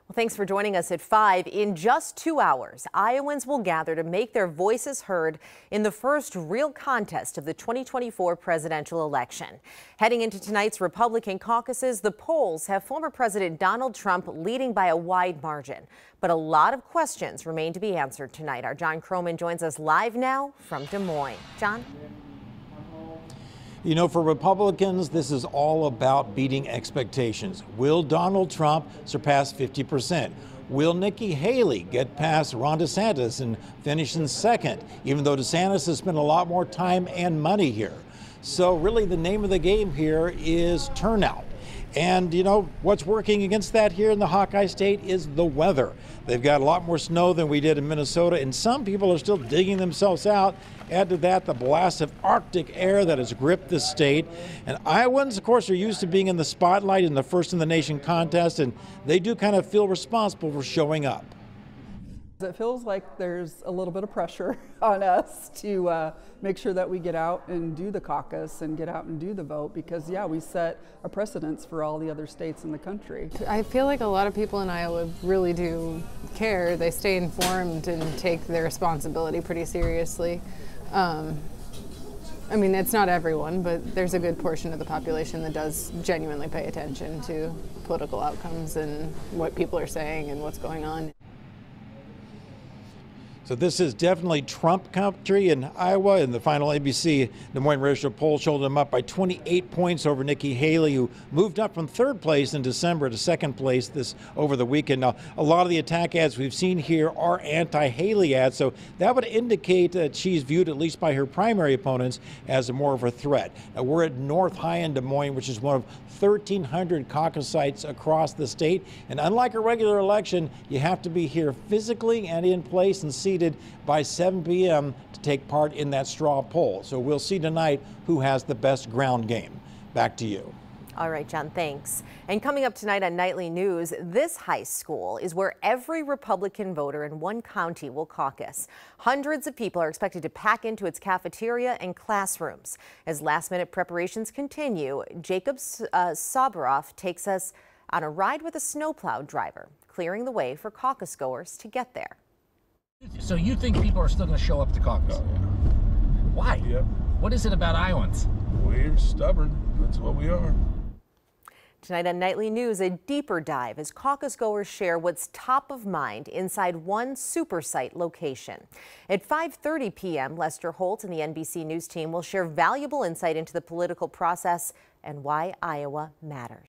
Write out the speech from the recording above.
Well, thanks for joining us at 5. In just 2 hours, Iowans will gather to make their voices heard in the first real contest of the 2024 presidential election. Heading into tonight's Republican caucuses, the polls have former President Donald Trump leading by a wide margin. But a lot of questions remain to be answered tonight. Our John Croman joins us live now from Des Moines. John? You know, for Republicans, this is all about beating expectations. Will Donald Trump surpass 50%? Will Nikki Haley get past Ron DeSantis and finish in second, even though DeSantis has spent a lot more time and money here? So really the name of the game here is turnout. And you know, what's working against that here in the Hawkeye State is the weather. They've got a lot more snow than we did in Minnesota, and some people are still digging themselves out. Add to that the blast of Arctic air that has gripped the state. And Iowans, of course, are used to being in the spotlight in the First in the Nation contest, and they do kind of feel responsible for showing up. It feels like there's a little bit of pressure on us to make sure that we get out and do the caucus and get out and do the vote because, yeah, we set a precedence for all the other states in the country. I feel like a lot of people in Iowa really do care. They stay informed and take their responsibility pretty seriously. I mean, it's not everyone, but there's a good portion of the population that does genuinely pay attention to political outcomes and what people are saying and what's going on. So this is definitely Trump country in Iowa. In the final ABC Des Moines Register poll showed him up by 28 points over Nikki Haley, who moved up from third place in December to second place this over the weekend. Now, a lot of the attack ads we've seen here are anti-Haley ads, so that would indicate that she's viewed, at least by her primary opponents, as more of a threat. Now, we're at North High in Des Moines, which is one of 1,300 caucus sites across the state. And unlike a regular election, you have to be here physically and in place and seated by 7 p.m. to take part in that straw poll. So we'll see tonight who has the best ground game. Back to you. All right, John, thanks. And coming up tonight on Nightly News, this high school is where every Republican voter in one county will caucus. Hundreds of people are expected to pack into its cafeteria and classrooms. As last-minute preparations continue, Jacob Sabaroff takes us on a ride with a snowplow driver, clearing the way for caucus goers to get there. So you think people are still going to show up to caucus? Oh, yeah. Why? Yep. What is it about Iowans? We're stubborn. That's what we are. Tonight on Nightly News, a deeper dive as caucus goers share what's top of mind inside one super site location. At 5:30 p.m., Lester Holt and the NBC News team will share valuable insight into the political process and why Iowa matters.